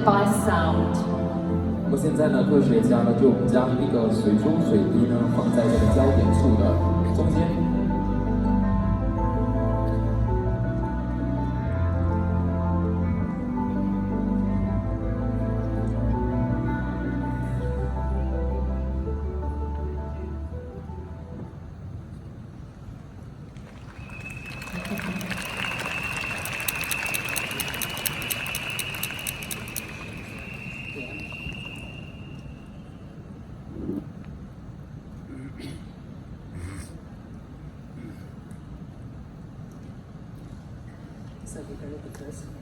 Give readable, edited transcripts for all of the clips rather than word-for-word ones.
surrounded by sound. 那么现在呢，科学家呢就将一个水珠水滴呢放在这个焦点处的中间。So we go with the first one.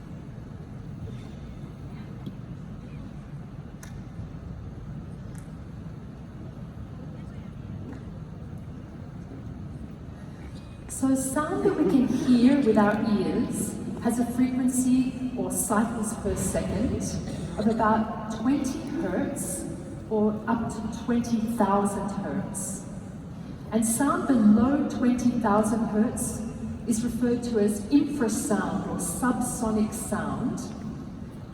So sound that we can hear with our ears has a frequency or cycles per second of about 20 hertz or up to 20,000 hertz. And sound below 20,000 hertz is referred to as infrasound or subsonic sound.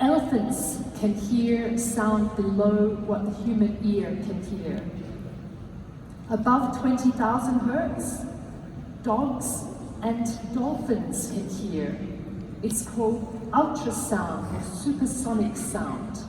Elephants can hear sound below what the human ear can hear. Above 20,000 hertz, dogs and dolphins can hear. It's called ultrasound or supersonic sound.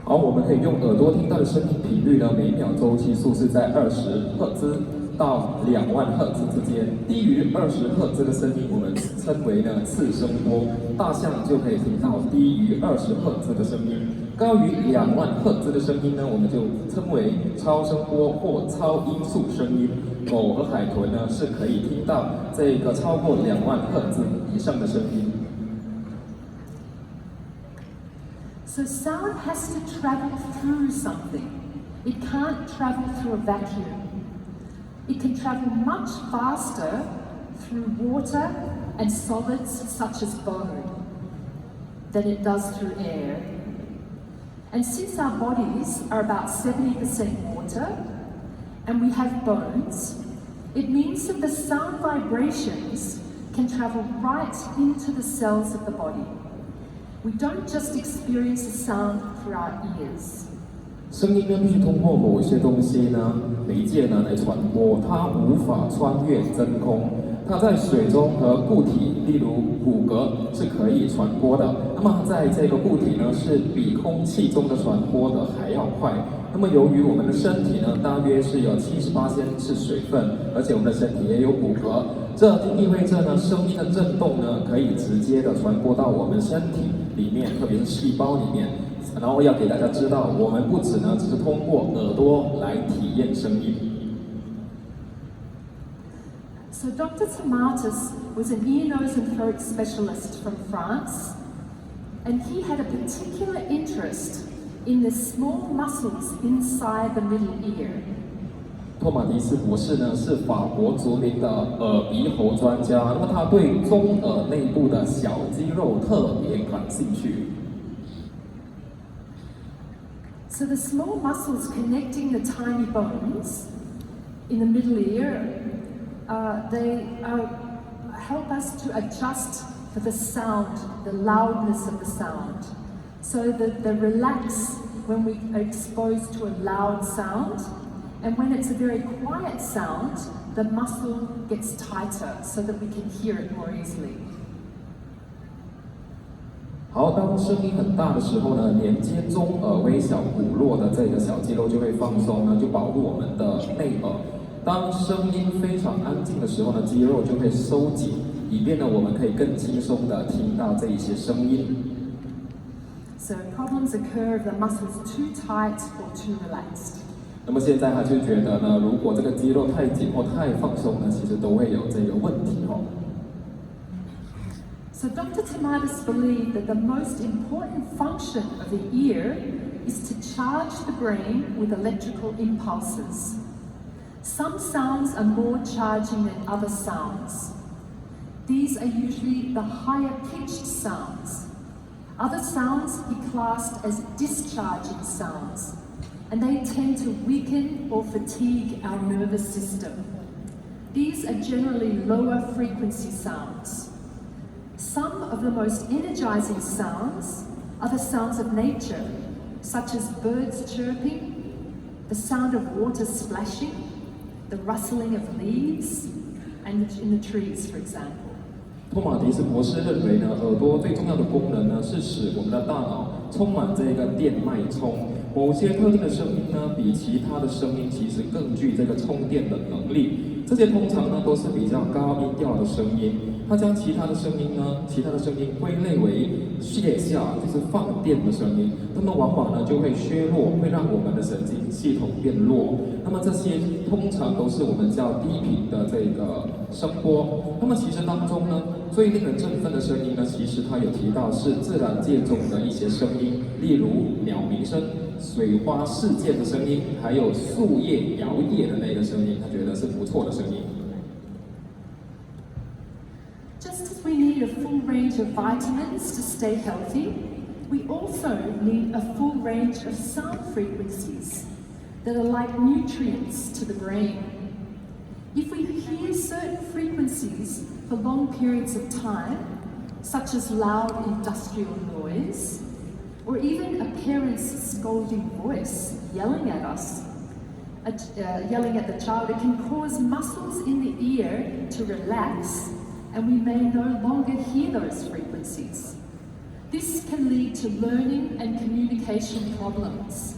好，我们可以用耳朵听到的声音频率呢，每秒周期数是在20赫兹到2万赫兹之间。低于20赫兹的声音，我们称为呢次声波。大象就可以听到低于20赫兹的声音。高于2万赫兹的声音呢，我们就称为超声波或超音速声音。狗和海豚呢是可以听到这个超过2万赫兹以上的声音。So sound has to travel through something. It can't travel through a vacuum. It can travel much faster through water and solids such as bone than it does through air. And since our bodies are about 70% water and we have bones, it means that the sound vibrations can travel right into the cells of the body. We don't just experience the sound through our ears. 声音呢必须通过某一些东西呢媒介呢来传播，它无法穿越真空。它在水中和固体，例如骨骼是可以传播的。那么在这个固体呢是比空气中的传播的还要快。那么由于我们的身体呢大约是有70%是水分，而且我们的身体也有骨骼，这意味着呢声音的振动呢可以直接的传播到我们身体里面，特别是细胞里面。然后要给大家知道，我们不只是通过耳朵来体验声音。So Dr. Tomatis was an ear, nose and throat specialist from France, and he had a particular interest in the small muscles inside the middle ear. 托马蒂斯博士呢是法国著名的耳鼻喉专家，那么他对中耳内部的小肌肉特别感兴趣。So the small muscles connecting the tiny bones in the middle ear, they help us to adjust for the sound, the loudness of the sound. So that they relax when we are exposed to a loud sound, and when it's a very quiet sound, the muscle gets tighter so that we can hear it more easily. 好，当声音很大的时候呢，连接中耳微小骨络的这个小肌肉就会放松呢，就保护我们的内耳。当声音非常安静的时候呢，肌肉就会收紧，以便呢我们可以更轻松的听到这一些声音。So problems occur if the muscles too tight or too relaxed. 那么现在他就觉得呢，如果这个肌肉太紧或太放松呢，其实都会有这个问题哦。So Dr. Tomatis believed that the most important function of the ear is to charge the brain with electrical impulses. Some sounds are more charging than other sounds. These are usually the higher pitched sounds. Other sounds he classed as discharging sounds, and they tend to weaken or fatigue our nervous system. These are generally lower frequency sounds. Some of the most energizing sounds are the sounds of nature, such as birds chirping, the sound of water splashing, the rustling of leaves, and in the trees, for example. 托马迪斯博士认为呢，耳朵最重要的功能呢，是使我们的大脑充满这个电脉冲。某些特定的声音呢，比其他的声音其实更具这个充电的能力。这些通常呢，都是比较高音调的声音。他将其他的声音归类为卸下，就是放电的声音。它们往往呢就会削弱，会让我们的神经系统变弱。那么这些通常都是我们较低频的这个声波。那么其实当中呢，最令人振奋的声音呢，其实他有提到是自然界中的一些声音，例如鸟鸣声、水花事件的声音，还有树叶摇曳的那个声音，他觉得是不错的声音。Just as we need a full range of vitamins to stay healthy, we also need a full range of sound frequencies that are like nutrients to the brain. If we hear certain frequencies for long periods of time, such as loud industrial noise, or even a parent's scolding voice yelling at us, yelling at the child, it can cause muscles in the ear to relax, and we may no longer hear those frequencies. This can lead to learning and communication problems.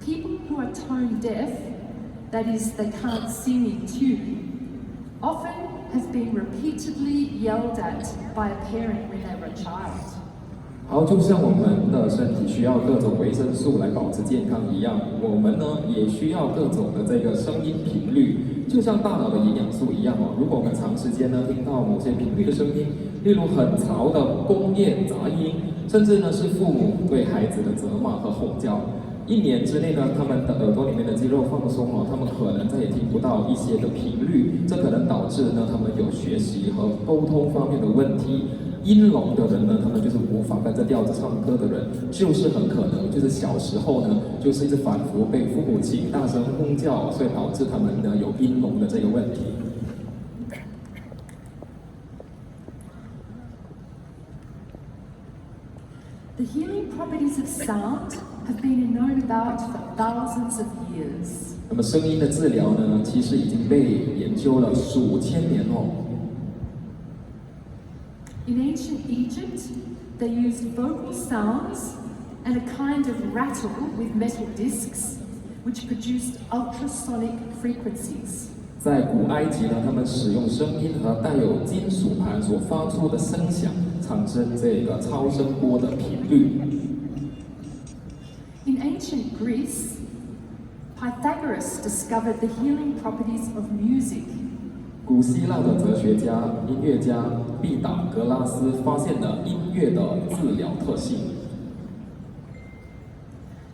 People who are tone deaf, that is, they can't sing in tune, often have been repeatedly yelled at by a parent when they were a child. 好，就像我们的身体需要各种维生素来保持健康一样，我们呢也需要各种的这个声音频率，就像大脑的营养素一样哦。如果我们长时间呢听到某些频率的声音，例如很嘈的工业杂音，甚至呢是父母对孩子的责骂和吼叫，1年之内呢，他们的耳朵里面的肌肉放松了，他们可能再也听不到一些的频率，这可能导致呢他们有学习和沟通方面的问题。音聋的人呢，他们就是无法跟着调子唱歌的人，就是很可能就是小时候呢，就是一直反复被父母亲大声轰叫，所以导致他们呢有音聋的这个问题。The healing properties of sound have been known about for thousands of years. 那么声音的治疗呢，其实已经被研究了数千年哦。In ancient Egypt, they used vocal sounds and a kind of rattle with metal discs, which produced ultrasonic frequencies. 在古埃及呢，他们使用声音和带有金属盘所发出的声响，产生这个超声波的频率。In ancient Greece, Pythagoras discovered the healing properties of music. 古希腊的哲学家、音乐家毕达哥拉斯发现了音乐的治疗特性。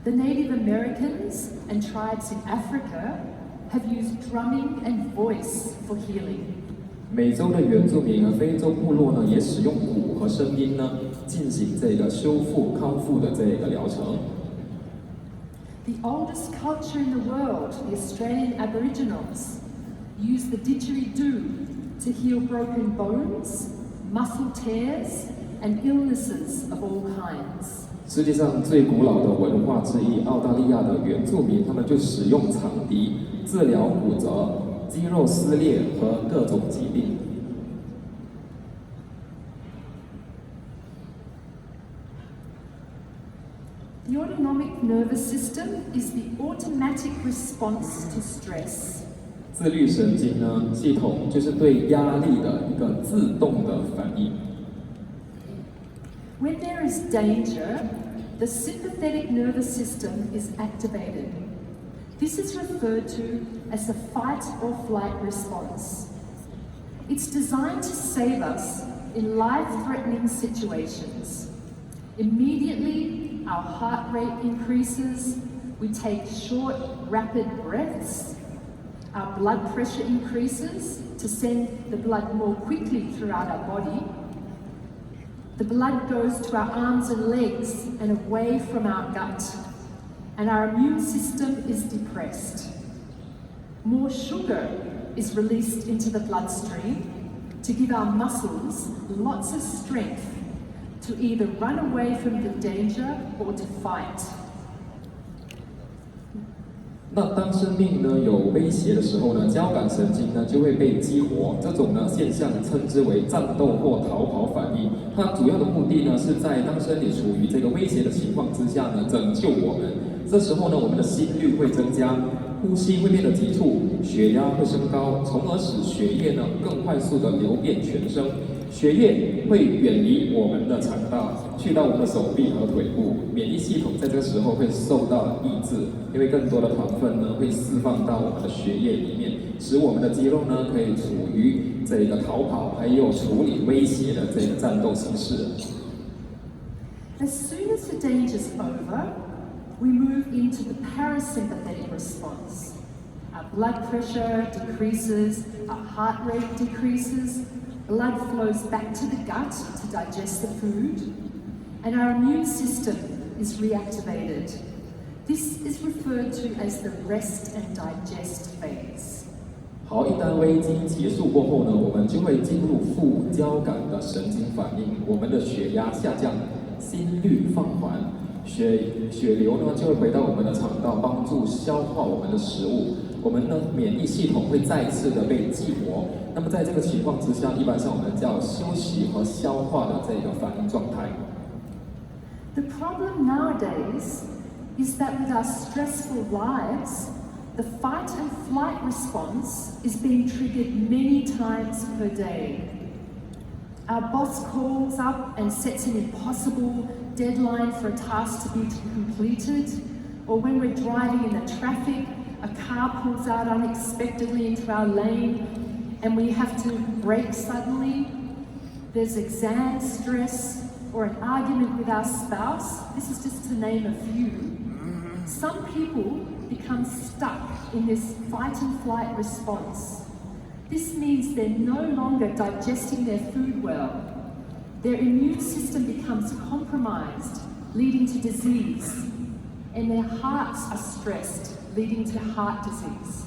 The Native Americans and tribes in Africa have used drumming and voice for healing. 美洲的原住民和非洲部落呢，也使用鼓和声音呢，进行这个修复、康复的这个疗程。The oldest culture in the world, the Australian Aboriginals, use the didgeridoo to heal broken bones, muscle tears, and illnesses of all kinds. 世界上最古老的文化之一，澳大利亚的原住民，他们就使用长笛治疗骨折、肌肉撕裂和各种疾病。The autonomic nervous system is the automatic response to stress. 自律神经呢系统就是对压力的一个自动的反应。When there is danger, the sympathetic nervous system is activated. This is referred to as the fight or flight response. It's designed to save us in life-threatening situations. Immediately, our heart rate increases, we take short, rapid breaths, our blood pressure increases to send the blood more quickly throughout our body. The blood goes to our arms and legs and away from our gut, and our immune system is depressed. More sugar is released into the bloodstream to give our muscles lots of strength to either run away from the danger or to fight. 那当生命呢有威胁的时候呢，交感神经呢就会被激活，这种呢现象称之为战斗或逃跑反应。它主要的目的呢是在当身体处于这个威胁的情况之下呢，拯救我们。这时候呢，我们的心率会增加，呼吸会变得急促，血压会升高，从而使血液呢更快速的流遍全身。血液会远离我们的肠道，去到我们的手臂和腿部。免疫系统在这个时候会受到抑制，因为更多的糖分呢会释放到我们的血液里面，使我们的肌肉呢可以处于这个逃跑还有处理威胁的这个战斗形式。As soon as the danger is over, we move into the parasympathetic response. Our blood pressure decreases, our heart rate decreases, blood flows back to the gut to digest the food, and our immune system is reactivated. This is referred to as the rest and digest phase. 好，一旦危机结束过后呢，我们就会进入副交感的神经反应，我们的血压下降，心率放缓，血流呢就会回到我们的肠道，帮助消化我们的食物。我们的免疫系统会再次的被激活。那么在这个情况之下，一般上我们叫休息和消化的这个反应状态。The problem nowadays is that with our stressful lives, the fight and flight response is being triggered many times per day. Our boss calls up and sets an impossible deadline for a task to be completed, or when we're driving in the traffic, a car pulls out unexpectedly into our lane and we have to brake suddenly. There's exam stress or an argument with our spouse. This is just to name a few. Some people become stuck in this fight and flight response. This means they're no longer digesting their food well. Their immune system becomes compromised, leading to disease, and their hearts are stressed, leading to heart disease.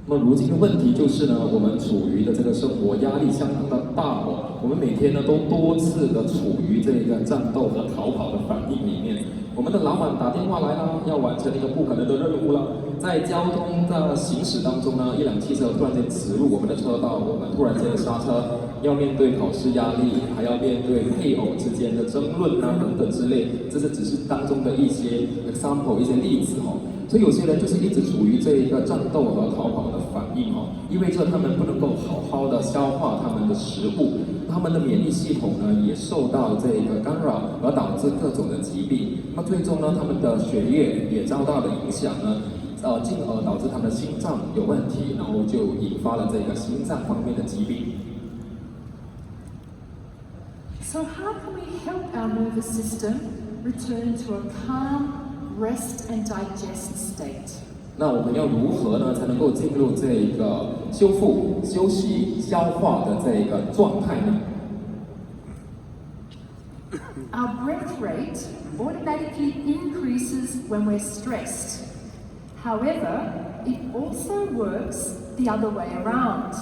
那么如今的问题就是呢，我们处于的这个生活压力相当的大哦，我们每天呢都多次的处于这个战斗和逃跑的反应里面。我们的老板打电话来了，要完成一个不可能的任务了。在交通的行驶当中呢，一辆汽车突然间驶入我们的车道，我们突然间刹车，要面对考试压力，还要面对配偶之间的争论啊等等之类，这是只是当中的一些 example 一些例子哦。所以有些人就是一直处于这一个战斗和逃跑的反应哦，意味着他们不能够好好的消化他们的食物，他们的免疫系统呢也受到这个干扰，而导致各种的疾病。那么最终呢，他们的血液也遭到了影响呢，进而导致他们的心脏有问题，然后就引发了这个心脏方面的疾病。So how can we help our nervous system return to a calm, rest and digest state? 那我们要如何呢，才能够进入这个修复、休息、消化的这个状态呢？ Our breath rate automatically increases when we're stressed. However, it also works the other way around.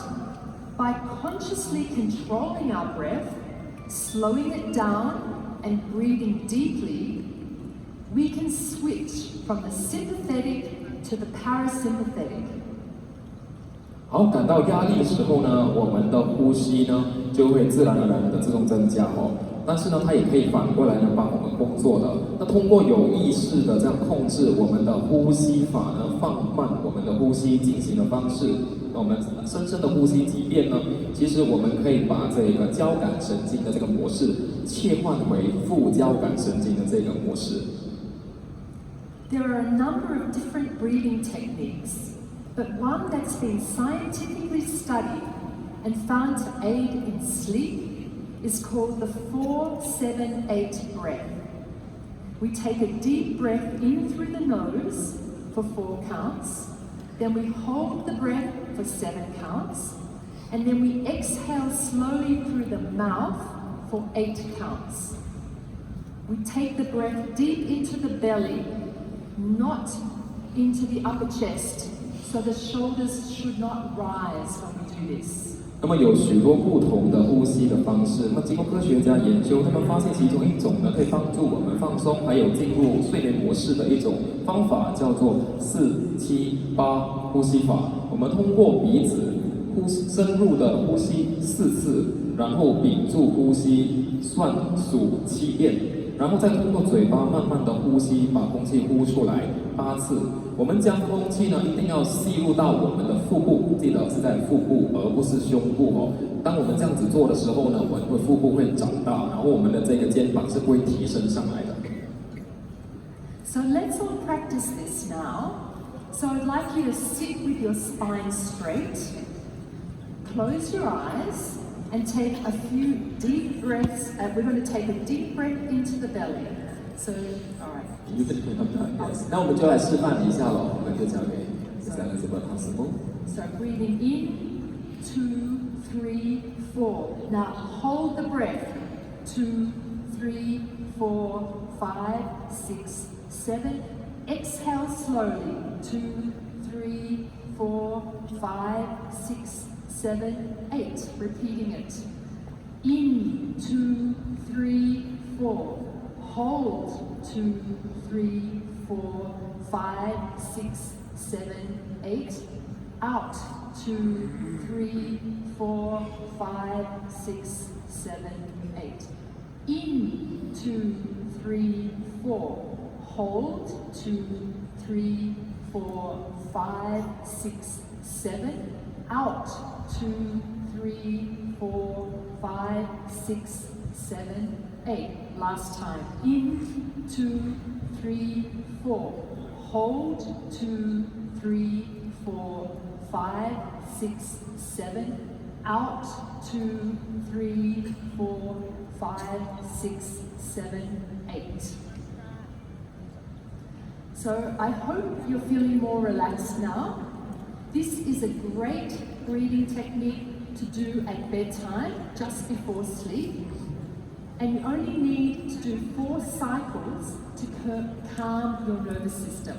By consciously controlling our breath, slowing it down and breathing deeply, we can switch from the sympathetic to the parasympathetic. 好，感到压力的时候呢，我们的呼吸呢就会自然而然的自动增加哦。但是呢，它也可以反过来呢帮我们工作的。那通过有意识的这样控制我们的呼吸法呢，放慢我们的呼吸进行的方式，那我们深深的呼吸几遍呢，其实我们可以把这个交感神经的这个模式切换回副交感神经的这个模式。There are a number of different breathing techniques, but one that's been scientifically studied and found to aid in sleep is called the 4-7-8 breath. We take a deep breath in through the nose for 4 counts, then we hold the breath for 7 counts, and then we exhale slowly through the mouth for 8 counts. We take the breath deep into the belly, not into the upper chest, So the shoulders should not rise when we do this. 那么有许多不同的呼吸的方式。那么经过科学家研究，他们发现其中一种呢，可以帮助我们放松，还有进入睡眠模式的一种方法，叫做4-7-8呼吸法。我们通过鼻子深入的呼吸4次，然后屏住呼吸数7遍，然后再通过嘴巴慢慢的呼吸，把空气呼出来8次。我们将空气呢一定要吸入到我们的腹部，记得是在腹部，而不是胸部哦。当我们这样子做的时候呢，我们的腹部会长大，然后我们的这个肩膀是不会提升上来的。So let's all practice this now. So I'd like you to sit with your spine straight, close your eyes, and take a few deep breaths. We're going to take a deep breath into the belly. So, all right. Yes. 那我们就来示范一下咯，我们就交给Huxtable. So breathing in, 2, 3, 4. Now hold the breath. 2, 3, 4, 5, 6, 7. Exhale slowly. 2, 3, 4, 5, 6, 7, 8. Repeating it. In, 2, 3, 4. Hold, 2, 3, 4, 5, 6, 7, 8. Out, 2, 3, 4, 5, 6, 7, 8. In, 2, 3, 4. Hold, 2, 3, 4, 5, 6, 7. Out, 2, 3, 4, 5, 6, 7, 8. Last time. In, 2, 3, 4. Hold, 2, 3, 4, 5, 6, 7. Out, 2, 3, 4, 5, 6, 7, 8. So I hope you're feeling more relaxed now. This is a great breathing technique to do at bedtime, just before sleep. And you only need to do 4 cycles to calm your nervous system.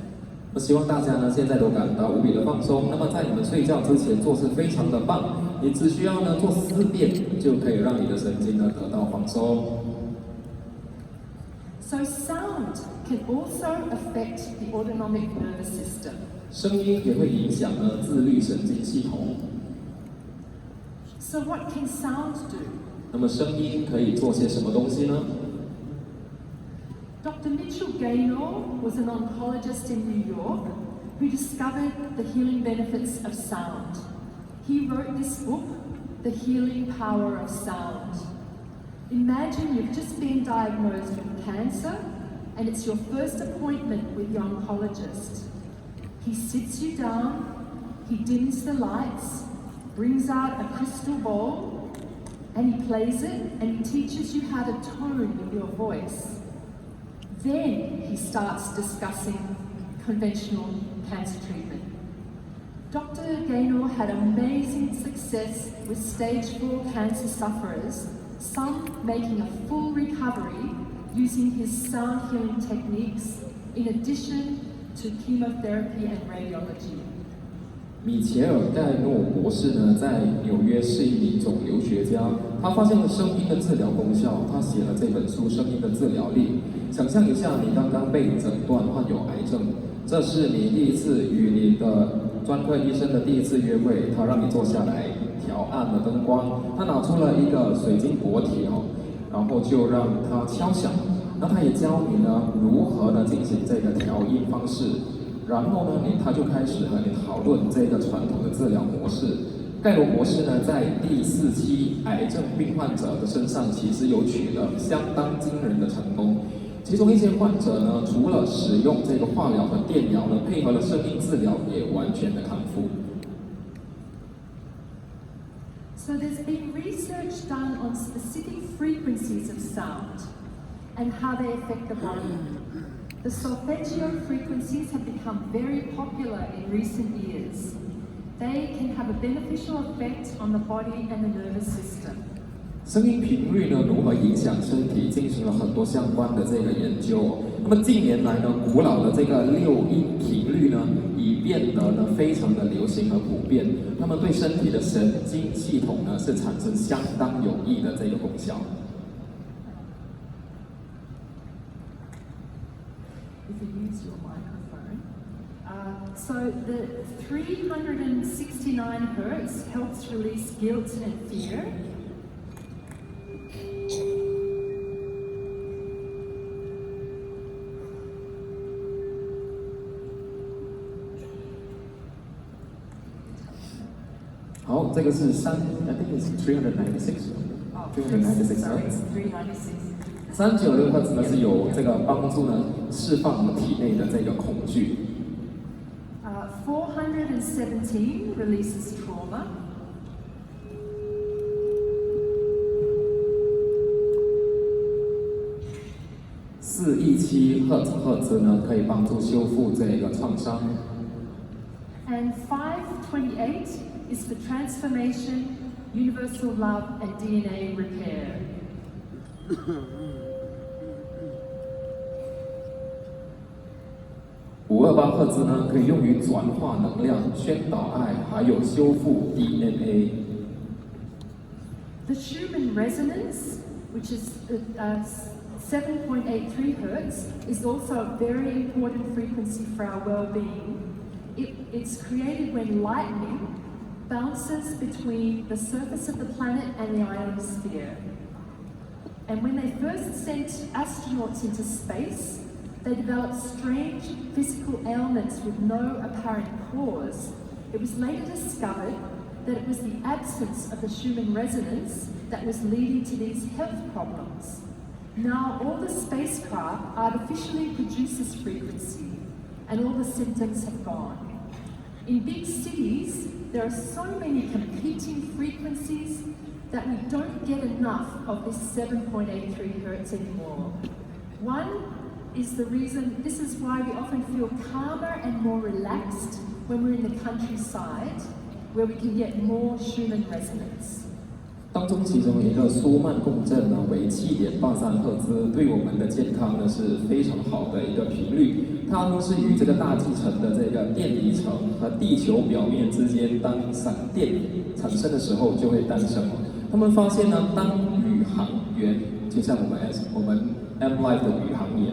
我希望大家呢现在都感到无比的放松。那么在你们睡觉之前做是非常的棒，你只需要呢做4遍就可以让你的神经呢得到放松。So sound can also affect the autonomic nervous system. 声音也会影响呢自律神经系统。So what can sound do? 那么声音可以做些什么东西呢？ Dr. Mitchell Gaynor was an oncologist in New York who discovered the healing benefits of sound. He wrote this book, The Healing Power of Sound. Imagine you've just been diagnosed with cancer and it's your first appointment with your oncologist. He sits you down, he dims the lights, brings out a crystal bowl, and he plays it and he teaches you how to tone your voice. Then he starts discussing conventional cancer treatment. Dr. Gaynor had amazing success with stage 4 cancer sufferers, some making a full recovery using his sound healing techniques in addition to chemotherapy and radiology. 米切尔·盖诺博士呢，在纽约是一名肿瘤学家，他发现了声音的治疗功效，他写了这本书《声音的治疗力》。想象一下，你刚刚被诊断患有癌症，这是你第一次与你的专科医生的第一次约会，他让你坐下来，调暗了灯光，他拿出了一个水晶钵体哦，然后就让他敲响，那他也教你呢如何的进行这个调音方式。然后呢，他就开始和你讨论这个传统的治疗模式。盖罗博士呢，在第4期癌症病患者的身上，其实有取得相当惊人的成功。其中一些患者呢，除了使用这个化疗和电疗呢，配合了声音治疗，也完全的康复。So there's been research done on specific frequencies of sound and how they affect the body. The solfeggio frequencies have become very popular in recent years. They can have a beneficial effect on the body and the nervous system. 声音频率呢如何影响身体，进行了很多相关的这个研究。那么近年来呢，古老的这个6音频率呢，以变得呢非常的流行和普遍，它们对身体的神经系统呢是产生相当有益的这个功效。If you use your microphone. So the 369 hertz helps release guilt and fear.好，这个是I think it's 396. 396 Sorry, hertz. it's 396. 396赫兹呢是有这个帮助呢释放我们体内的这个恐惧。417 releases trauma. 417赫兹呢可以帮助修复这个创伤。And 528 is for transformation, universal love, and DNA repair. 528赫兹呢可以用于转化能量、宣导爱，还有修复 DNA。The Schumann resonance, which is 7.83 hertz, is also a very important frequency for our well-being. It's created when lightning bounces between the surface of the planet and the ionosphere. And when they first sent astronauts into space, they developed strange physical ailments with no apparent cause. It was later discovered that it was the absence of the Schumann resonance that was leading to these health problems. Now all the spacecraft artificially produce this frequency, and all the symptoms have gone. In big cities, there are so many competing frequencies that we don't get enough of this 7.83 hertz anymore. One is the reason, this is why we often feel calmer and more relaxed when we're in the countryside, where we can get more Schumann resonance. 当中其中一个舒曼共振呢为7.83赫兹，对我们的健康呢是非常好的一个频率。它呢是与这个大气层的这个电离层和地球表面之间，当闪电产生的时候就会诞生。他们发现呢，当宇航员就像我们 Amlife 的宇航员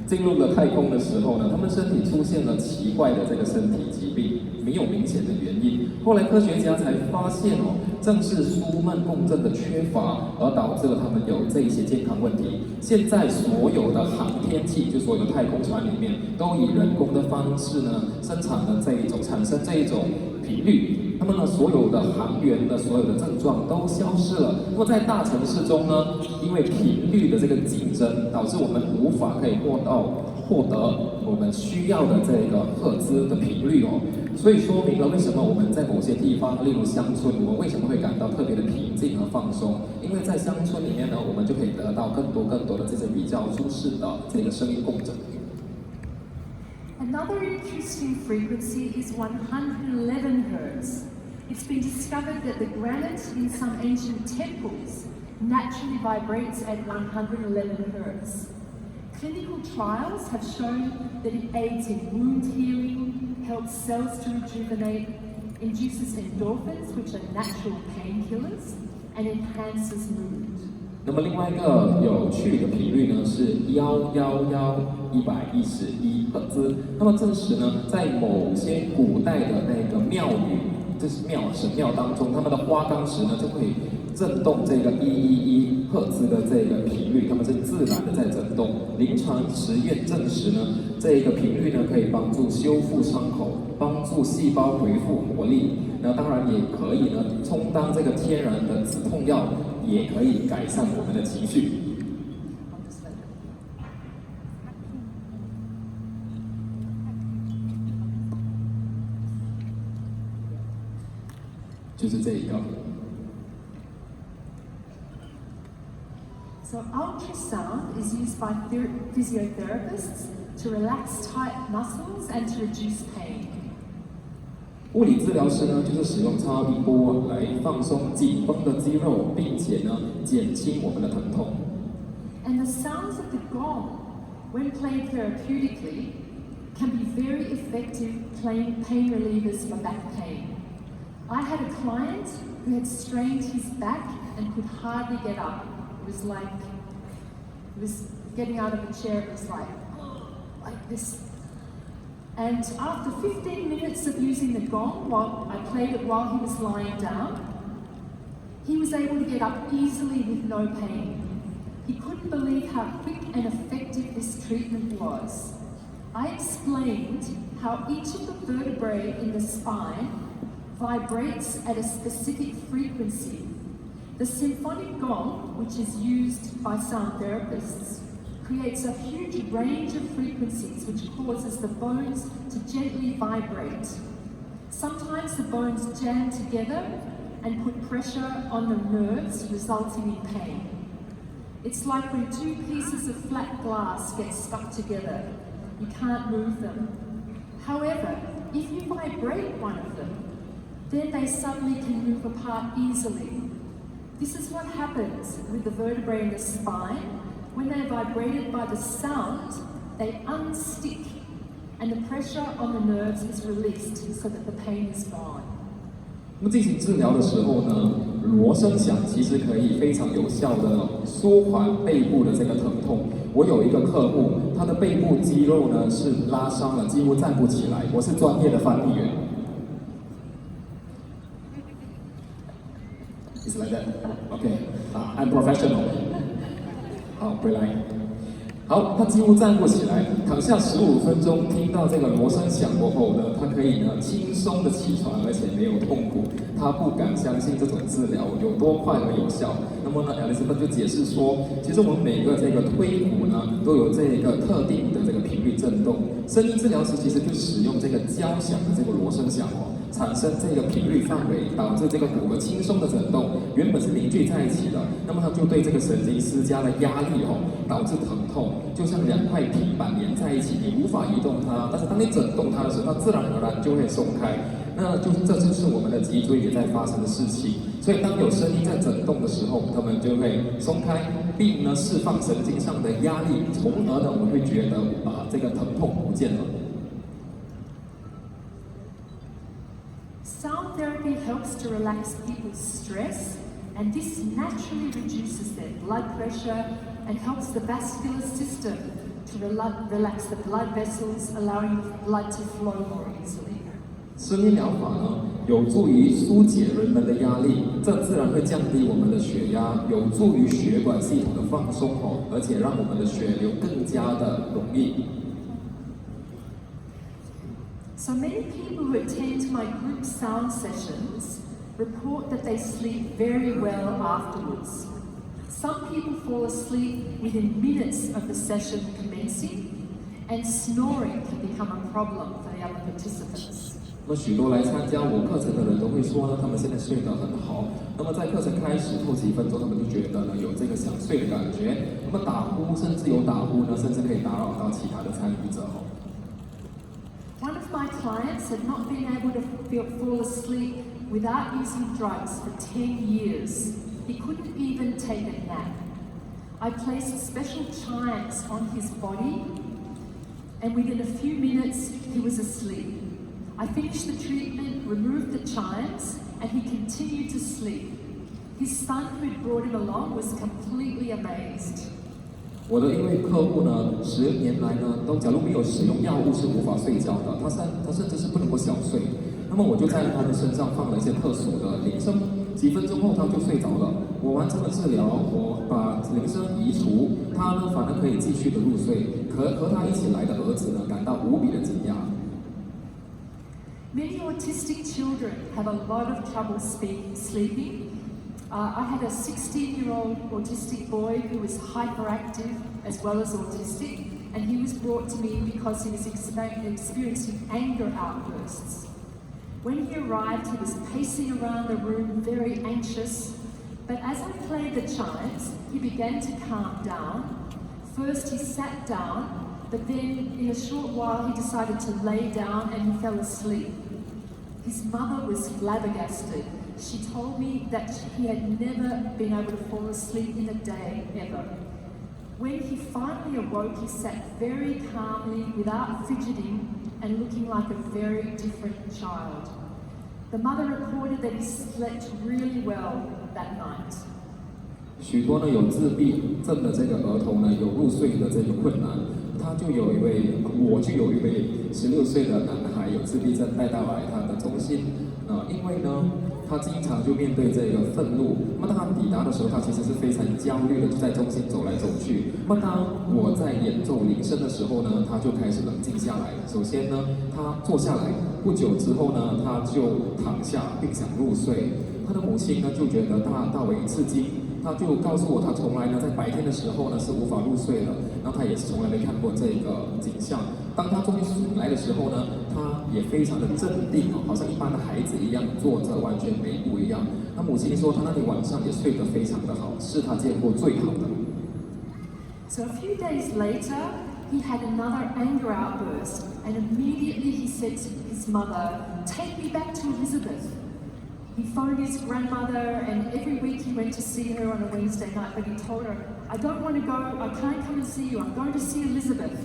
进入了太空的时候呢，他们身体出现了奇怪的这个身体疾病，没有明显的原因。后来科学家才发现正是舒曼共振的缺乏，而导致了他们有这一些健康问题。现在所有的航天器，就所有的太空船里面，都以人工的方式呢生产的产生这一种频率。那么呢，所有的航员的所有的症状都消失了。那么在大城市中呢，因为频率的这个竞争，导致我们无法可以获得我们需要的这个赫兹的频率所以说明了为什么我们在某些地方，例如乡村，我们为什么会感到特别的平静和放松？因为在乡村里面呢，我们就可以得到更多的这些比较舒适的这个声音共振。Another interesting frequency is 111 hertz. It's been discovered that the granite in some ancient temples naturally vibrates at 111 hertz. Clinical trials have shown that it aids in wound healing, helps cells to rejuvenate, induces endorphins, which are natural painkillers, and enhances mood. 那么另外一个有趣的频率呢是111赫兹。那么证实呢，在某些古代的那个庙宇，这是神庙当中，他们的花岗石呢就可以震动这个111赫兹的这个频率，它们是自然的在震动。临床实验证实呢，这个频率呢可以帮助修复伤口，帮助细胞恢复活力。那当然也可以呢充当这个天然的止痛药，也可以改善我们的情绪。就是这一个。So ultrasound is used by physiotherapists to relax tight muscles and to reduce pain. 物理治疗师呢，就是使用超音波来放松紧绷的肌肉，并且呢减轻我们的疼痛。And the sounds of the gong, when played therapeutically, can be very effective pain relievers for back pain. I had a client who had strained his back and could hardly get up. It was getting out of a chair, it was like this. And after 15 minutes of using the gong, while I played it while he was lying down, he was able to get up easily with no pain. He couldn't believe how quick and effective this treatment was. I explained how each of the vertebrae in the spine vibrates at a specific frequency. The symphonic gong, which is used by sound therapists, creates a huge range of frequencies which causes the bones to gently vibrate. Sometimes the bones jam together and put pressure on the nerves, resulting in pain. It's like when two pieces of flat glass get stuck together. You can't move them. However, if you vibrate one of them, then they suddenly can move apart easily. This is what happens with the vertebrae in the spine. When they're vibrated by the sound, they unstick and the pressure on the nerves is released so that the pain is gone. 那么进行治疗的时候呢，锣声响其实可以非常有效的舒缓背部的这个疼痛。我有一个客户，他的背部肌肉呢是拉伤了，几乎站不起来。我是专业的翻译员。It's like that. Okay, I'm professional. 好，回来。好，他几乎站不起来，躺下15分钟，听到这个锣声响过后呢，他可以呢轻松的起床，而且没有痛苦。他不敢相信这种治疗有多快而有效。那么呢 ，Elizabeth 就解释说，其实我们每个这个推骨呢，都有这个特定的这个频率振动。声音治疗师其实就使用这个交响的这个锣声响哦，产生这个频率范围，导致这个骨骼轻松的震动，原本是凝聚在一起的，那么它就对这个神经施加了压力哦，导致疼痛。就像两块平板连在一起，你无法移动它，但是当你震动它的时候，它自然而然就会松开。那这就是我们的脊椎也在发生的事情。所以当有声音在震动的时候，它们就会松开，并呢释放神经上的压力，从而呢我们会觉得这个疼痛不见了。Sound therapy helps to relax people's stress, and this naturally reduces their blood pressure and helps the vascular system to relax the blood vessels, allowing the blood to flow more easily. 声音疗法呢，有助于疏解人们的压力，这自然会降低我们的血压，有助于血管系统的放松哦，而且让我们的血流更加的容易。So many people who attend my group sound sessions report that they sleep very well afterwards. Some people fall asleep within minutes of the session commencing, and snoring can become a problem for the other participants. 那许多来参加我课程的人都会说呢，他们现在睡得很好。那么在课程开始后几分钟，他们就觉得呢有这个想睡的感觉。那么打呼，甚至有打呼呢，甚至可以打扰到其他的参与者哦。One of my clients had not been able to fall asleep without using drugs for 10 years. He couldn't even take a nap. I placed special chimes on his body, and within a few minutes he was asleep. I finished the treatment, removed the chimes, and he continued to sleep. His son, who had brought him along, was completely amazed. 我的一位客户呢，10年来呢，都假如没有使用药物是无法睡觉的，他甚至是不能够小睡。那么我就在他的身上放了一些特殊的铃声，几分钟后他就睡着了。我完成了治疗，我把铃声移除，他呢反而可以继续的入睡。和他一起来的儿子呢，感到无比的惊讶。Many autistic children have a lot of trouble sleeping. I had a 16-year-old autistic boy who was hyperactive as well as autistic, and he was brought to me because he was experiencing anger outbursts. When he arrived, he was pacing around the room, very anxious, but as I played the chimes, he began to calm down. First he sat down, but then in a short while he decided to lay down and he fell asleep. His mother was flabbergasted. She told me that he had never been able to fall asleep in a day, ever. When he finally awoke, he sat very calmly, without fidgeting, and looking like a very different child. The mother reported that he slept really well that night. 许多呢有自闭症的这个儿童呢有入睡的这个困难，我就有一位16岁的男孩有自闭症带到来他的中心，因为呢他经常就面对这个愤怒，那么当他抵达的时候，他其实是非常焦虑的，就在中心走来走去。那么当我在演奏铃声的时候呢，他就开始冷静下来。首先呢，他坐下来，不久之后呢，他就躺下并想入睡。他的母亲呢就觉得大为刺激。他就告诉我，他从来呢在白天的时候呢是无法入睡的，然后他也是从来没看过这个景象。当他终于醒来的时候呢，他也非常的镇定好像一般的孩子一样坐着，完全没不一样。那母亲说，他那天晚上也睡得非常的好，是他见过最好的。So a few days later, he had another anger outburst, and immediately he said to his mother, "Take me back to Elizabeth." He phoned his grandmother, and every week he went to see her on a Wednesday night, but he told her, "I don't want to go, I can't come and see you, I'm going to see Elizabeth."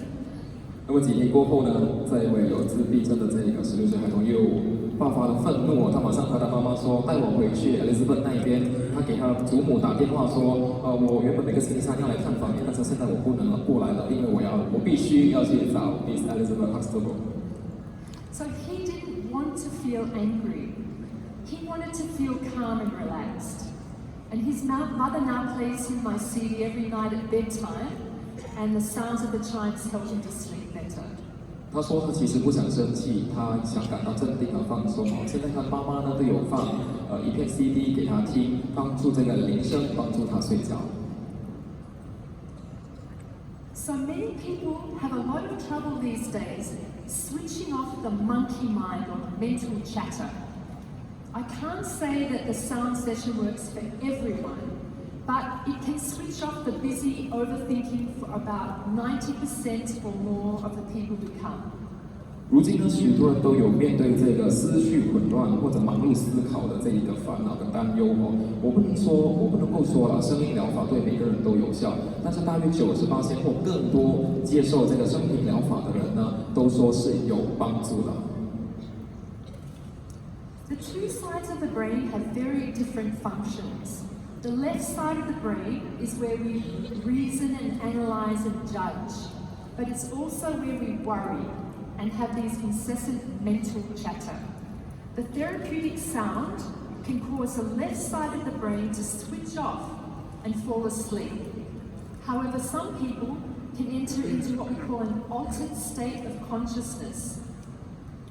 那么几天过后呢，这一位有自闭症的这个16岁孩童又爆发了愤怒他马上和他妈妈说，带我回去 Elizabeth 那一边。他给他祖母打电话说，我原本每个星期三要来看访你，但是现在我不能过来了，因为我必须要去找 Miss Elizabeth Huxtable。 So he didn't want to feel angry. He wanted to feel calm and relaxed. And his mother now plays him my CD every night at bedtime, and the sounds of the chimes help him to sleep better. 他说他其实不想生气，他想感到镇定和放松现在他妈妈呢都有放一片 CD 给他听，帮助这个铃声帮助他睡觉。So many people have a lot of trouble these days switching off the monkey mind or the mental chatter. I can't say that the sound session works for everyone, but it can switch off the busy overthinking for about 90% or more of the people who come. 如今呢，许多人都有面对这个思绪混乱或者忙碌思考的这一个烦恼跟担忧我不能够说了，声音疗法对每个人都有效，但是大约98%或更多接受这个声音疗法的人呢，都说是有帮助的。The two sides of the brain have very different functions. The left side of the brain is where we reason and analyze and judge, but it's also where we worry and have these incessant mental chatter. The therapeutic sound can cause the left side of the brain to switch off and fall asleep. However, some people can enter into what we call an altered state of consciousness.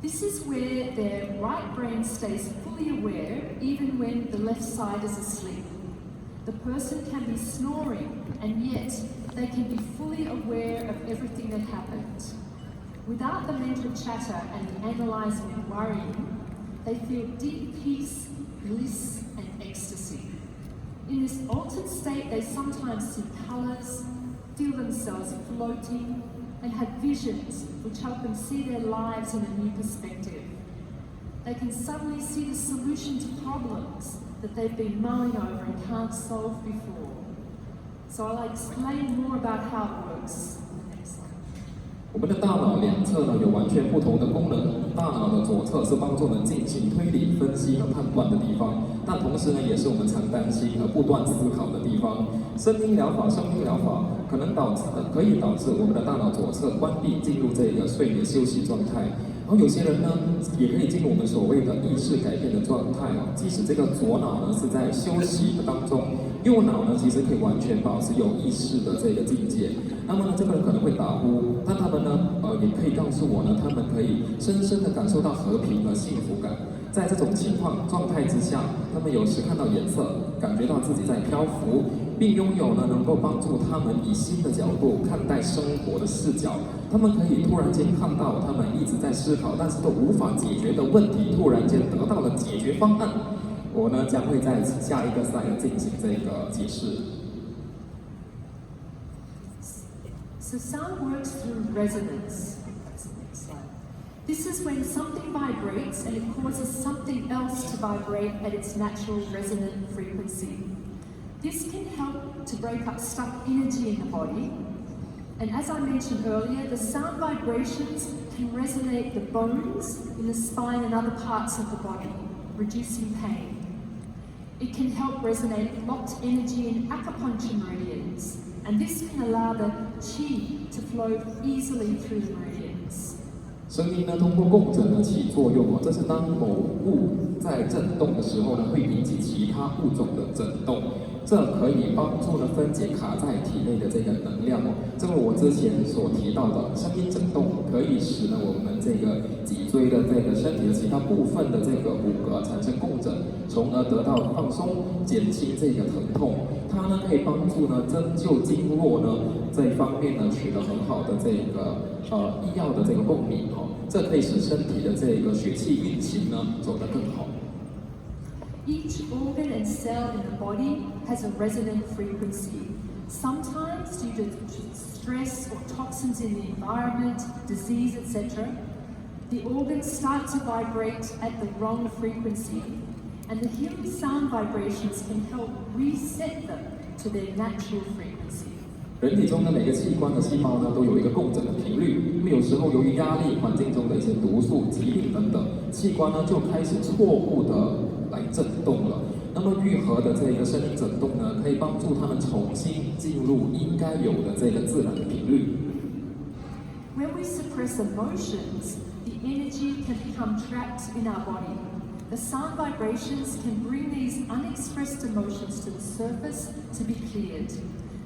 This is where their right brain stays fully aware even when the left side is asleep. The person can be snoring, and yet they can be fully aware of everything that happened. Without the mental chatter and the analysing and worrying, they feel deep peace, bliss and ecstasy. In this altered state, they sometimes see colours, feel themselves floating, and have visions which help them see their lives in a new perspective. They can suddenly see the solution to problems that they've been mulling over and can't solve before. So I'll explain more about how it works. 我们的大脑两侧呢有完全不同的功能，大脑的左侧是帮助我们进行推理、分析和判断的地方，但同时呢也是我们常担心和不断思考的地方。声音疗法可以导致我们的大脑左侧关闭，进入这个睡眠休息状态。然后有些人呢，也可以进入我们所谓的意识改变的状态即使这个左脑呢是在休息的当中，右脑呢其实可以完全保持有意识的这个境界。那么呢，这个人可能会打呼，但他们呢，也可以告诉我呢，他们可以深深的感受到和平和幸福感。在这种情况状态之下，他们有时看到颜色，感觉到自己在漂浮，并拥有呢能够帮助他们以新的角度看待生活的视角。他们可以突然间看到他们一直在思考，但是都无法解决的问题，突然间得到了解决方案。我呢将会在下一个 slide 进行这个解释。So sound works through resonance. That's the next slide. This is when something vibrates and it causes something else to vibrate at its natural resonant frequency. This can help to break up stuck energy in the body. And as I mentioned earlier, the sound vibrations can resonate the bones in the spine and other parts of the body, reducing pain. It can help resonate locked energy in acupuncture meridians, and this can allow the qi to flow easily through the meridians. 声音呢，通过共振呢起作用哦，这是当某物在振动的时候呢，会引起其他物种的振动，这可以帮助呢分解卡在体内的这个能量哦。正如我之前所提到的，声音振动可以使呢我们这个脊椎的这个身体的其他部分的这个骨骼产生共振，从而得到放松，减轻这个疼痛。它呢可以帮助呢针灸经络呢这一方面呢取得很好的这个医药的这个共鸣哦。 这可以使身体的这个血气运行呢走得更好。Each organ and cell in the body has a resonant frequency. Sometimes due to stress or toxins in the environment, disease, etc., the organs start to vibrate at the wrong frequency, and the healing sound vibrations can help reset them to their natural frequency. 人体中的每个器官和细胞呢，都有一个共振的频率。那么有时候由于压力、环境中的一些毒素、疾病等等，器官呢就开始错误的来振动了。那么愈合的这个声音振动呢，可以帮助它们重新进入应该有的这个自然的频率。When we suppress emotions, the energy can become trapped in our body. The sound vibrations can bring these unexpressed emotions to the surface to be cleared.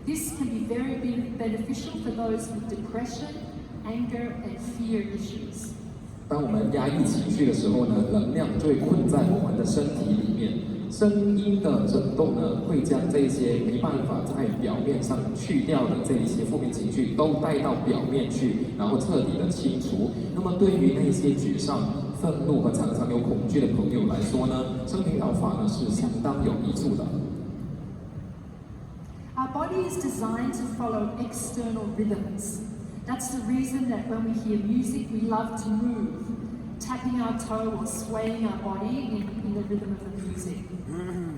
This can be very beneficial for those with depression, anger, and fear issues. 当我们压抑情绪的时候呢，能量就会困在我们的身体里面。声音的振动呢，会将这些没办法在表面上去掉的这一些负面情绪都带到表面去，然后彻底的清除。那么对于那些沮丧、愤怒和常常有恐惧的朋友来说呢，声频疗法呢是相当有益处的。 Our body is designed to follow external rhythms. That's the reason that when we hear music, we love to move, tapping our toe or swaying our body in the rhythm of the music.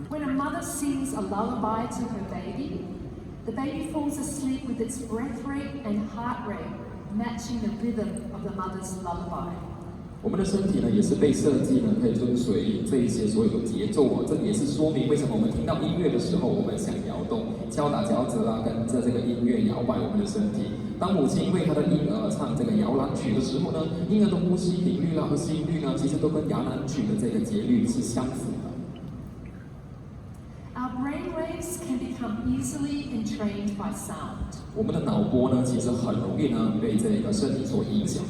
When a mother sings a lullaby to her baby, the baby falls asleep with its breath rate and heart rate matching the rhythm of the mother's lullaby. 我们的身体呢，也是被设计呢，可以遵随这一些所有的节奏哦。这也是说明为什么我们听到音乐的时候，我们想摇动、敲打脚趾啦，跟着这个音乐摇摆我们的身体。当母亲为她的婴儿唱这个摇篮曲的时候呢，婴儿的呼吸频率啦和心率呢，其实都跟摇篮曲的这个节律是相符的。Our brain waves can become easily entrained by sound. 我们的脑波呢，其实很容易呢被这个声音所影响。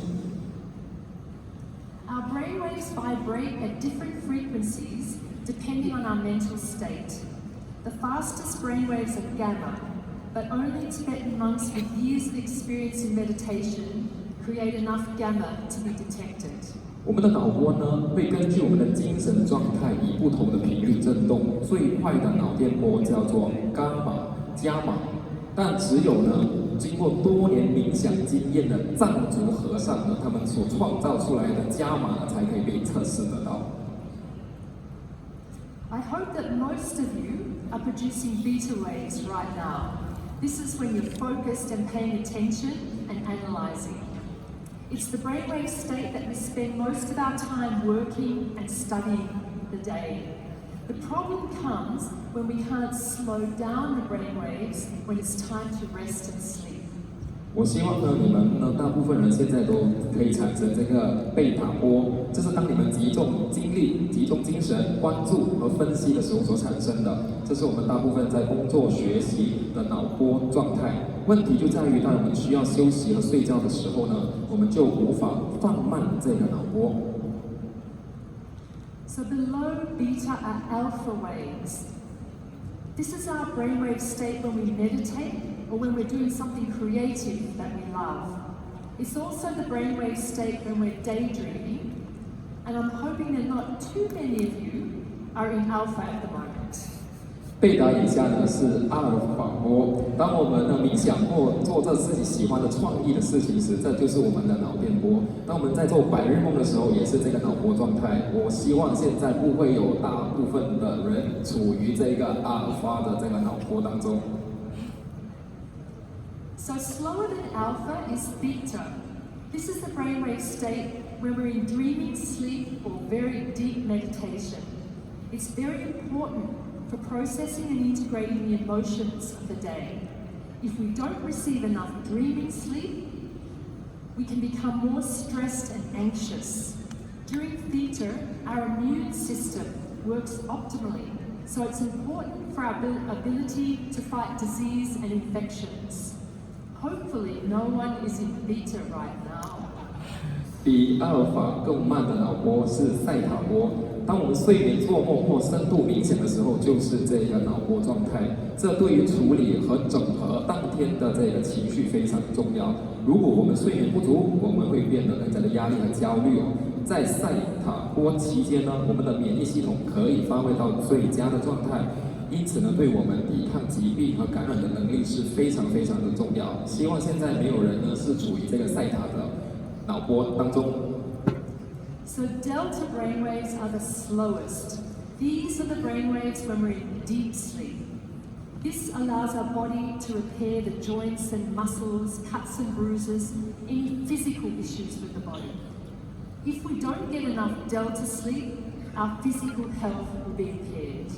Our brainwaves vibrate at different frequencies depending on our mental state. The fastest brainwaves are gamma, but only Tibetan monks with years of experience in meditation create enough gamma to be detected. 我们的脑波呢，会根据我们的精神状态以不同的频率振动。最快的脑电波叫做伽马，但只有呢，经过多年冥想经验的藏族和尚呢，他们所创造出来的伽马才可以被测试得到。I hope that most of you are producing beta waves right now. This is when you're focused and paying attention and analysing. It's the brainwave state that we spend most of our time working and studying the day. The problem comes when we can't slow down the brainwaves when it's time to rest and sleep. 我希望呢，你们呢，大部分人现在都可以产生这个贝塔波，这是当你们集中精力、集中精神、关注和分析的时候所产生的。这是我们大部分在工作、学习的脑波状态。问题就在于，当我们需要休息和睡觉的时候呢，我们就无法放慢这个脑波。So below beta are alpha waves. This is our brainwave state when we meditate or when we're doing something creative that we love. It's also the brainwave state when we're daydreaming, and I'm hoping that not too many of you are in alpha at the moment. 贝达以下呢是阿尔法波。当我们呢冥想或做着自己喜欢的创意的事情时，这就是我们的脑电波。当我们在做白日梦的时候，也是这个脑波状态。我希望现在不会有大部分的人处于这个阿尔法的这个脑波当中。So slower than alpha is theta. This is the brainwave state when we're in dreaming sleep or very deep meditation. It's very important for processing and integrating the emotions of the day. If we don't receive enough dreaming sleep, we can become more stressed and anxious. During theta, our immune system works optimally, so it's important for our ability to fight disease and infections. Hopefully, no one is in theta right now. 比阿尔法更慢的脑波是赛塔波。当我们睡眠、做梦或深度冥想的时候，就是这个脑波状态。这对于处理和整合当天的这个情绪非常重要。如果我们睡眠不足，我们会变得更加的压力和焦虑哦。在赛塔波期间呢，我们的免疫系统可以发挥到最佳的状态。因此呢，对我们抵抗疾病和感染的能力是非常非常的重要。希望现在没有人呢是处于这个赛塔的脑波当中。So delta brainwaves are the slowest. These are the brainwaves when we're in deep sleep. This allows our body to repair the joints and muscles, cuts and bruises, any physical issues with the body. If we don't get enough delta sleep, our physical health will be impaired.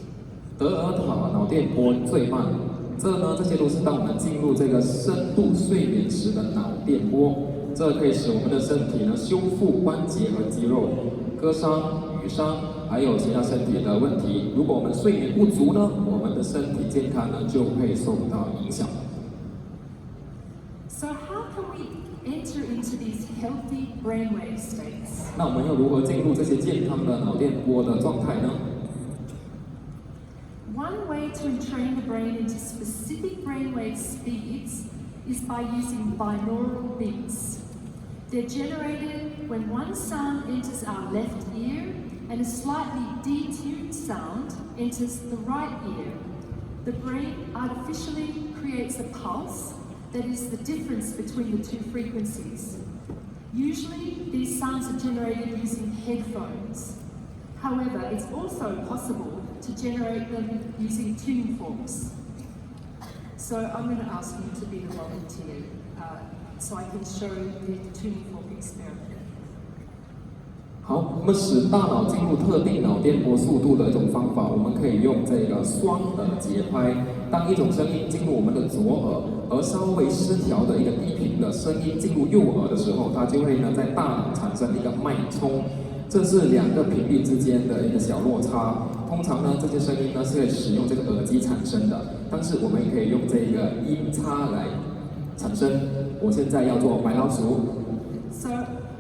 德尔塔脑电波最慢，这些都是当我们进入这个深度睡眠时的脑电波，这可以使我们的身体呢修复关节和肌肉，割伤、瘀伤，还有其他身体的问题。如果我们睡眠不足呢，我们的身体健康呢就会受到影响。So how can we enter into these healthy brainwave states? 那我们要如何进入这些健康的脑电波的状态呢？ One way to entrain the brain into specific brainwave speeds is by using binaural beats. They're generated when one sound enters our left ear and a slightly detuned sound enters the right ear. The brain artificially creates a pulse that is the difference between the two frequencies. Usually, these sounds are generated using headphones. However, it's also possible to generate them using tuning forks. So I'm going to ask you to be the volunteer so I can show the tuning fork experiment. 好，我们使大脑进入特定脑电波速度的一种方法，我们可以用这个双耳节拍。当一种声音进入我们的左耳，而稍微失调的一个低频的声音进入右耳的时候，它就会呢在大脑产生一个脉冲。这是两个频率之间的一个小落差。通常呢，这些声音呢是可以使用这个耳机产生的，但是我们也可以用这个音叉来产生。我现在要做白老鼠。So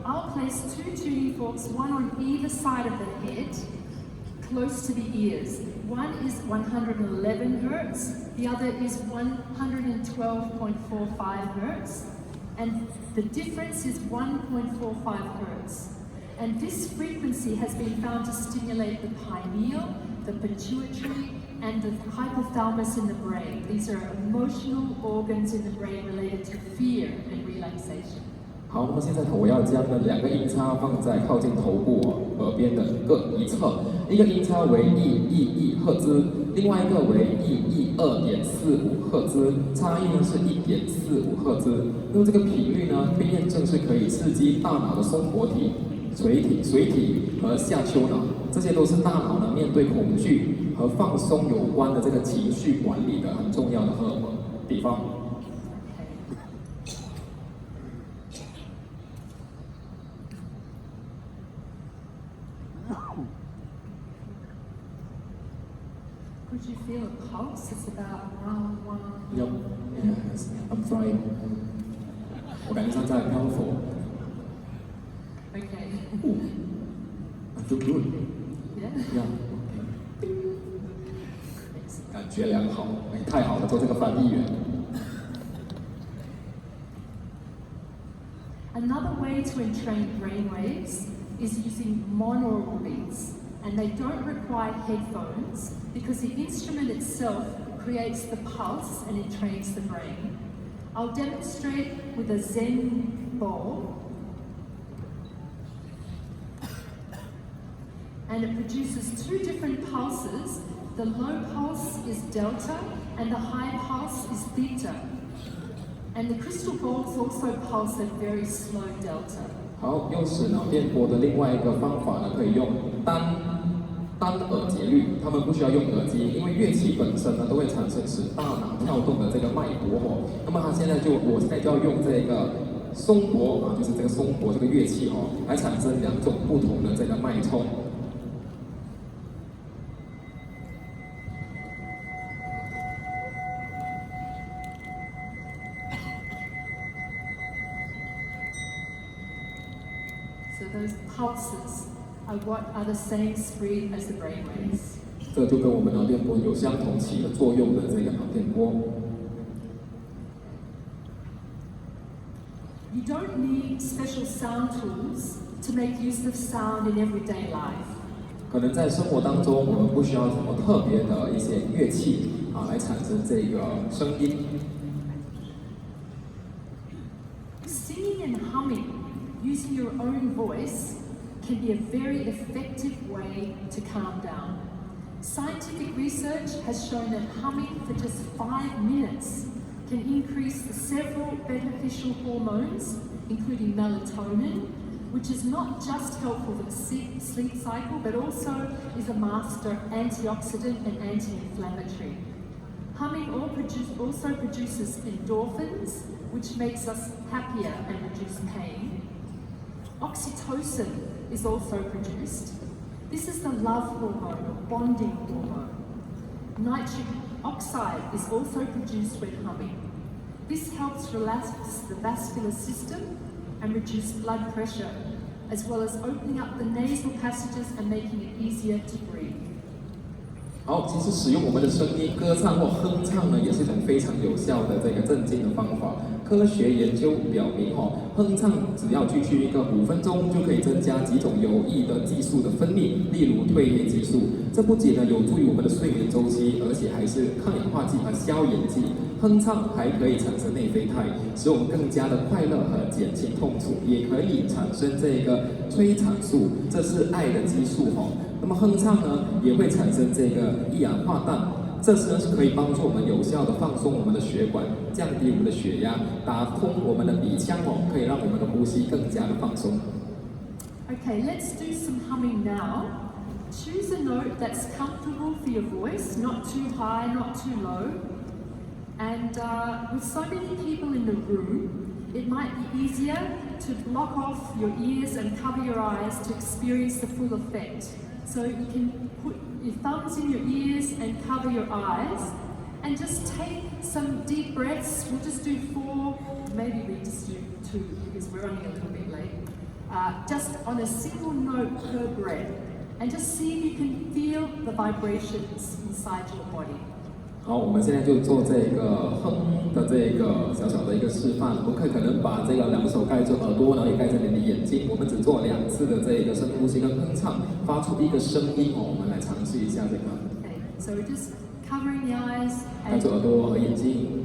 I'll place two tuning forks, one on either side of the head, close to the ears. One is 111 hertz, the other is 112.45 hertz, and the difference is 1.45 hertz. And this frequency has been found to stimulate the pineal, the pituitary, and the hypothalamus in the brain. These are emotional organs in the brain related to fear and relaxation. 好，那么现在我要将呢两个音叉放在靠近头部耳边的各一侧，一个音叉为1赫兹，另外一个为2.45赫兹，差异呢是1.45赫兹。那么这个频率呢被验证是可以刺激大脑的松果体、垂体和下丘脑，这些都是大脑呢面对恐惧和放松有关的这个情绪管理的很重要的荷尔蒙地方。Could you feel a pulse? It's about 1. Yep. Yes. I'm flying. 我感觉像在漂浮。Okay. I feel good. Yeah. Yeah. 感觉良好，太好了，做这个翻译员。Another way to entrain brain waves is using monaural beats. and they don't require headphones because the instrument itself creates the pulse and it trains the brain. I'll demonstrate with a Zen bowl, and it produces two different pulses. The low pulse is delta and the high pulse is theta. And the crystal bowls also pulse at very slow delta. 好，用使脑电波的另外一个方法呢，可以用单耳节律，他们不需要用耳机，因为乐器本身呢都会产生使大脑跳动的这个脉搏哦。那么我现在就要用这个松柏啊，就是这个松柏这个乐器哦，来产生两种不同的这个脉冲。So those pulses are what are the same speed as the brain waves. 这就跟我们脑电波有相同起的作用的这个脑电波。You don't need special sound tools to make use of sound in everyday life. 可能在生活当中，我们不需要什么特别的一些乐器啊，来产生这个声音。Singing and humming using your own voice can be a very effective way to calm down. Scientific research has shown that humming for just 5 minutes can increase the several beneficial hormones, including melatonin, which is not just helpful for the sleep cycle, but also is a master antioxidant and anti-inflammatory. Humming also produces endorphins, which makes us happier and reduce pain. Oxytocin is also produced. This is the love hormone or bonding hormone. Nitric oxide is also produced when humming. This helps relax the vascular system and reduce blood pressure, as well as opening up the nasal passages and making it easier to breathe. 好，其实使用我们的声音歌唱或哼唱呢，也是一种非常有效的这个镇静的方法。科学研究表明，哼唱只要继续一个5分钟，就可以增加几种有益的激素的分泌，例如褪黑激素。这不仅呢有助于我们的睡眠周期，而且还是抗氧化剂和消炎剂。哼唱还可以产生内啡肽，使我们更加的快乐和减轻痛楚，也可以产生这个催产素，这是爱的激素那么哼唱呢，也会产生这个一氧化氮，这是可以帮助我们有效的放松我们的血管，降低我们的血压，打通我们的鼻腔可以让我们的呼吸更加的放松。Okay, let's do some humming now. Choose a note that's comfortable for your voice, not too high, not too low. And with so many people in the room, it might be easier to block off your ears and cover your eyes to experience the full effect. So you can put your thumbs in your ears and cover your eyes and just take some deep breaths. We'll just do 4, maybe we just do 2 because we're running a little bit late. Just on a single note per breath, and just see if you can feel the vibrations inside your body. 好，我们现在就做这个哼的这个小小的一个示范。我们可能把这个2手盖住耳朵，然后也盖着你的眼睛。我们只做2次的这个深呼吸跟哼唱，发出一个声音我们来尝试一下这个。Okay, so we're just covering the eyes 盖住耳朵和眼睛。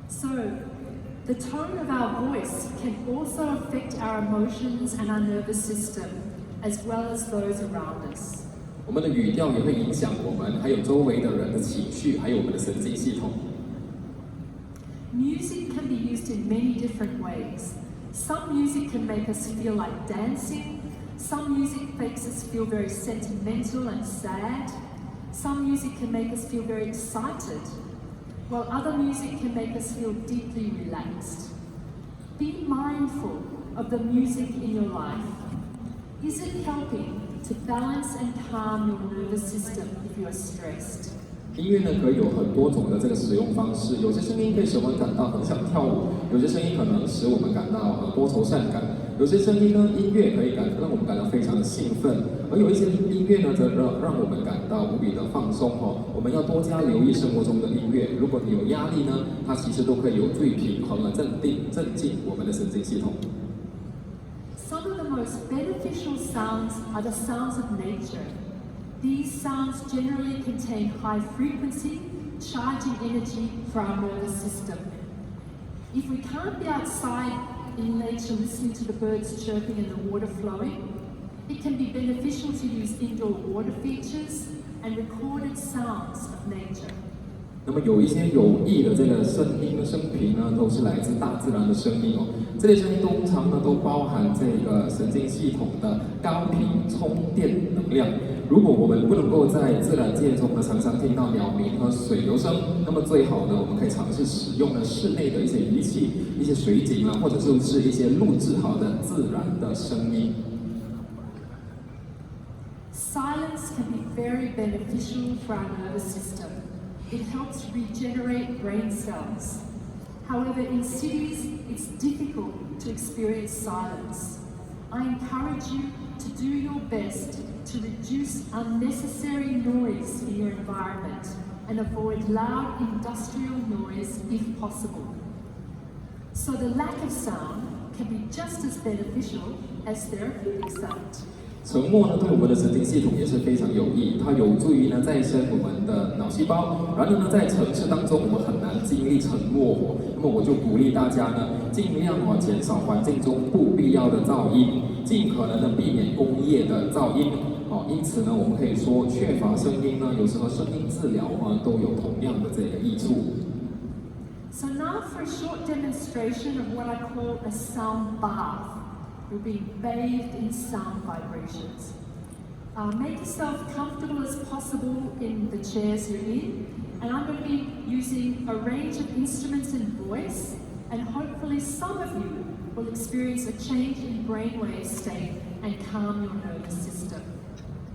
So, the tone of our voice can also affect our emotions and our nervous system, as well as those around us. 我们的语调也会影响我们，还有周围的人的情绪，还有我们的神经系统。Music can be used in many different ways. Some music can make us feel like dancing. Some music makes us feel very sentimental and sad. Some music can make us feel very excited, while other music can make us feel deeply relaxed. Be mindful of the music in your life. Is it helping to balance and calm your nervous system if you are stressed? 音乐呢可以有很多种的这个使用方式，有些声音可以使我们感到很想跳舞，有些声音可能使我们感到多愁善感，有些声音呢音乐可以让我们感到非常的兴奋，而有一些音乐呢则让我们感到无比的放松哦。我们要多加留意生活中的音乐，如果你有压力呢，它其实都可以有助于平衡和镇静我们的神经系统。Some of the most beneficial sounds are the sounds of nature. These sounds generally contain high frequency, charging energy for our nervous system. If we can't be outside in nature listening to the birds chirping and the water flowing, it can be beneficial to use indoor water features and recorded sounds of nature. 那么有一些有益的这个声音声频呢，都是来自大自然的声音哦。这类声音通常呢都包含这个神经系统的高频充电能量。如果我们不能够在自然界中呢常常听到鸟鸣和水流声，那么最好呢我们可以尝试使用呢室内的一些仪器、一些水景啊，或者是一些录制好的自然的声音。Silence can be very beneficial for our nervous system. It helps regenerate brain cells. However, in cities, it's difficult to experience silence. I encourage you to do your best to reduce unnecessary noise in your environment and avoid loud industrial noise if possible. So the lack of sound can be just as beneficial as therapeutic sound. 沉默呢，对我们的神经系统也是非常有益，它有助于呢再生我们的脑细胞。然而呢，在城市当中，我们很难经历沉默哦。那么我就鼓励大家呢，尽量减少环境中不必要的噪音，尽可能的避免工业的噪音。因此呢，我们可以说，缺乏声音呢，有时候声音治疗都有同样的这个益处。So now for a short demonstration of what I call a sound bath. You're being bathed in sound vibrations. Make yourself comfortable as possible in the chairs you're in, and I'm going to be using a range of instruments and voice, and hopefully some of you will experience a change in brainwave state and calm your nervous system.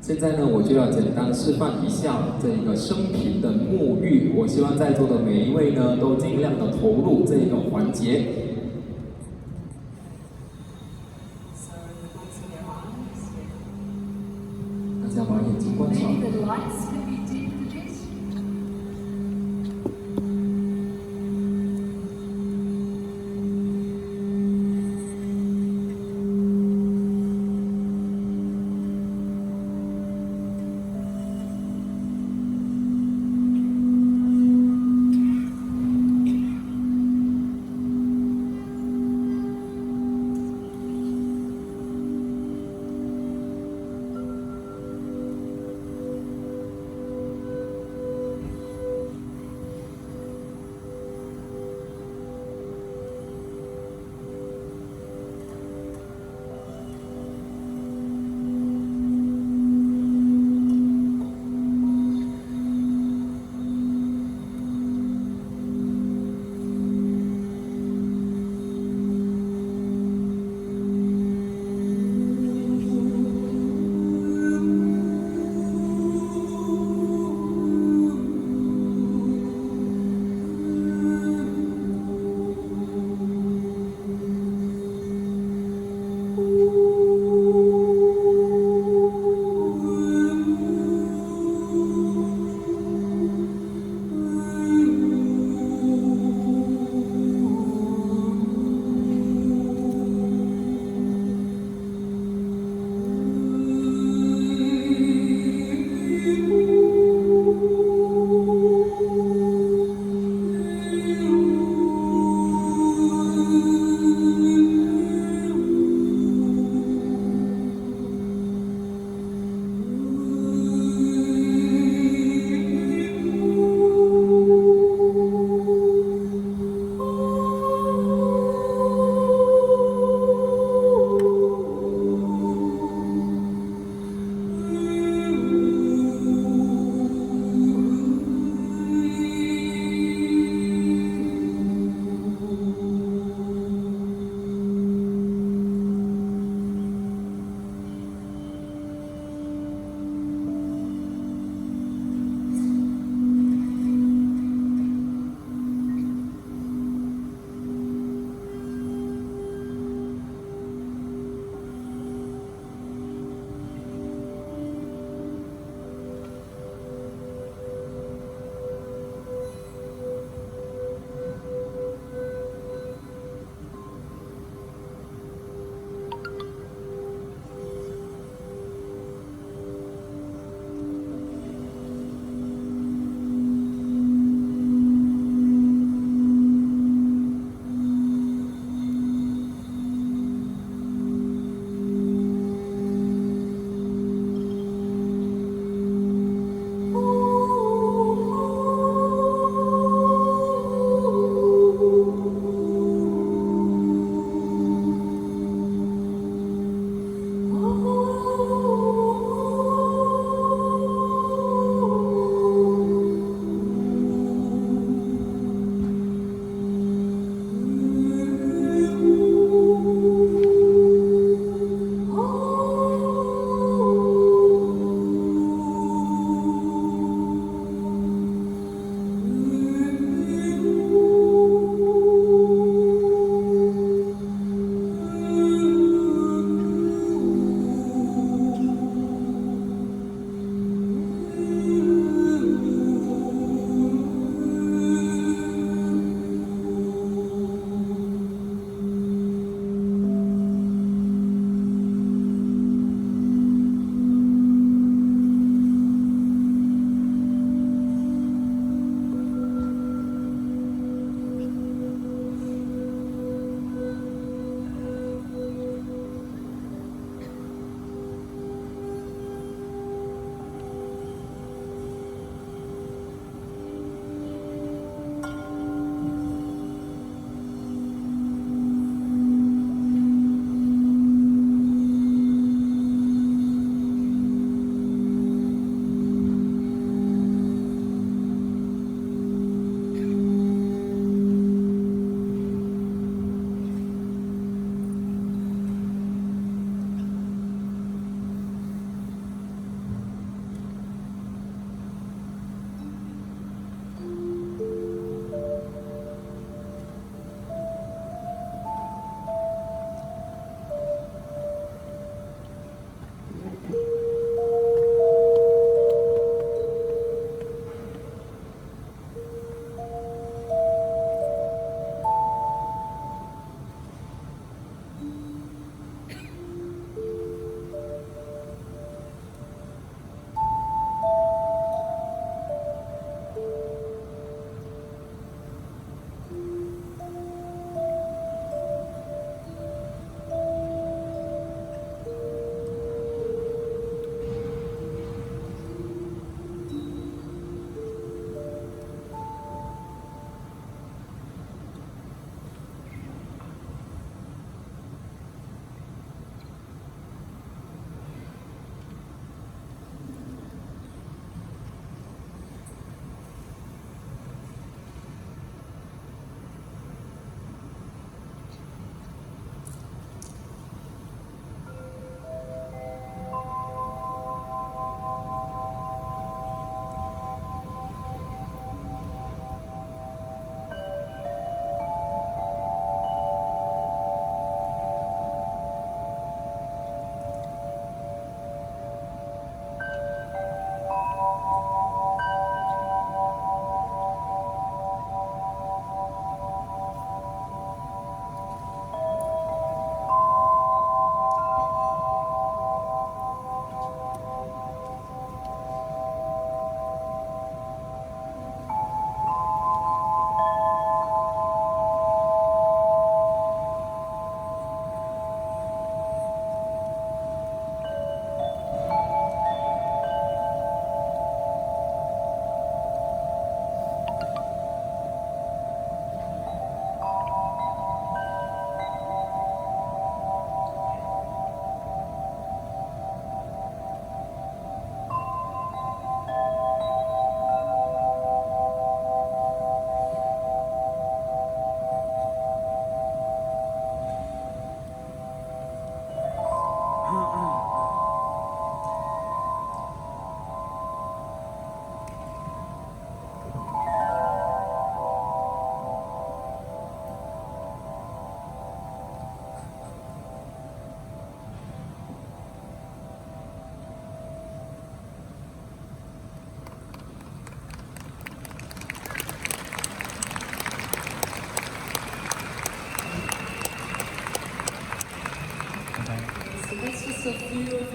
现在呢，我就要简单示范一下这个声频的沐浴。我希望在座的每一位呢，都尽量的投入这个环节。大家把眼睛关上。 Maybe the lights can be dimmed a bit.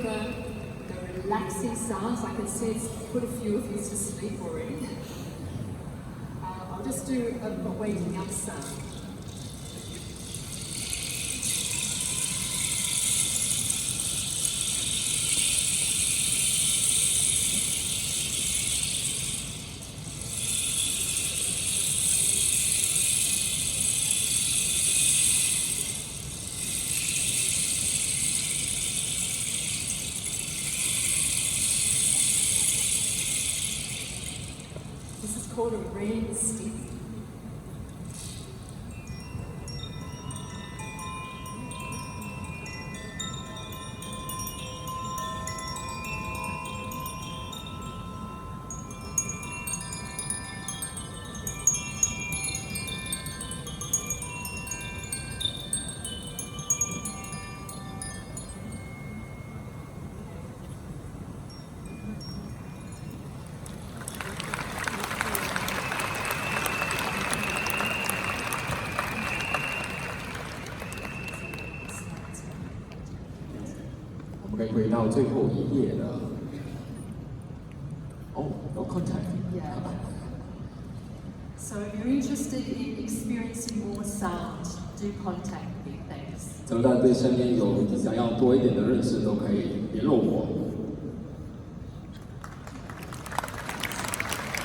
the relaxing sounds. I can see it's put a few of you to sleep already. I'll just do a waking up sound. This is called a rain stick.我们可以回到最后一页了。Oh, no contact. Yeah. So if you're interested in experiencing more sound, do contact me. Thanks. 只要大家对声音有想要多一点的认识，都可以联络我。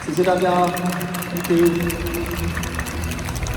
谢谢大家，Thank you。